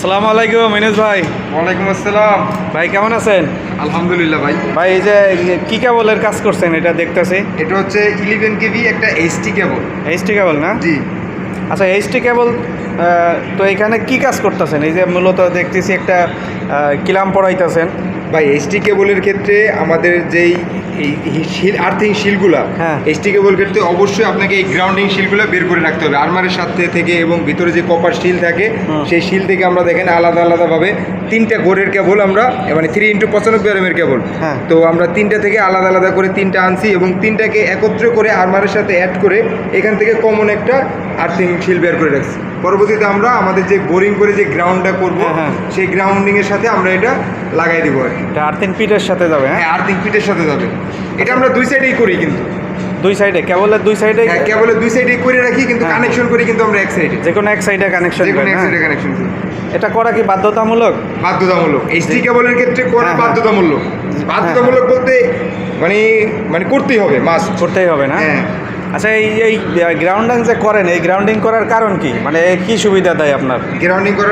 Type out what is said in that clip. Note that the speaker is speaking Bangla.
আসসালামু আলাইকুম মিনুস ভাই। ওয়ালাইকুম আসসালাম। ভাই কেমন আছেন? আলহামদুলিল্লাহ ভাই। ভাই এই যে কি কেবলের কাজ করছেন এটা দেখতেছি। এটা হচ্ছে 11 কেবি একটা এইচটি কেবল। এইচটি কেবল না? জি। আচ্ছা এইচটি কেবল, তো এখানে কি কাজ করতেছেন? এই যে মূলত দেখতেছি একটা কিলাম পড়াইতেছেন। ভাই এইচটি কেবলের ক্ষেত্রে আমাদের যেই এই শিল আর্থিং শিলগুলা, হ্যাঁ। এইচটি কেবল ক্ষেত্রে অবশ্যই আপনাকে এই গ্রাউন্ডিং শিলগুলো বের করে রাখতে হবে আর্মারের সাথে থেকে, এবং ভিতরে যে কপার শিল থাকে সেই শিল থেকে আমরা দেখেন আলাদা আলাদাভাবে 3টা গোরের কেবল আমরা, মানে 3x95 mm কেবল। হ্যাঁ। তো আমরা 3টা থেকে আলাদা আলাদা করে 3টা আনছি এবং 3টাকে একত্র করে আর্মারের সাথে অ্যাড করে এখান থেকে কমন একটা আর্থিং শিল বের করে রাখছি। পরবর্তীতে আমরা আমাদের যে বোরিং করে যে গ্রাউন্ডটা করব, হ্যাঁ। সেই গ্রাউন্ডিংয়ের সাথে আমরা এটা লাগাই দিব আর কি। এটা আর্থিং পিটের সাথে যাবে? হ্যাঁ, হ্যাঁ, আর্থিং পিটের সাথে যাবে। এটা আমরা দুই সাইডেই করি কিন্তু। দুই সাইডে, কেবলের দুই সাইডে? হ্যাঁ, কেবলের দুই সাইডেই করে রাখি, কিন্তু হ্যাঁ। কানেকশন করি কিন্তু আমরা এক সাইডে। যে কোনো এক সাইডে কানেকশন? যে কোনো এক সাইডে কানেকশন করি। এটা করা কি বাধ্যতামূলক? বাধ্যতামূলক। এইচডি কেবলের ক্ষেত্রে করা হ্যাঁ, হ্যাঁ। বাধ্যতামূলক। বাধ্যতামূলক বলতে মানে মানে করতেই হবে, মাস্ট। করতেই হবে না? হ্যাঁ। আচ্ছা এই গ্রাউন্ডিং যে করেন, এই গ্রাউন্ডিং করার কারণ কি? মানে কি সুবিধা দেয় আপনার? গ্রাউন্ডিং করার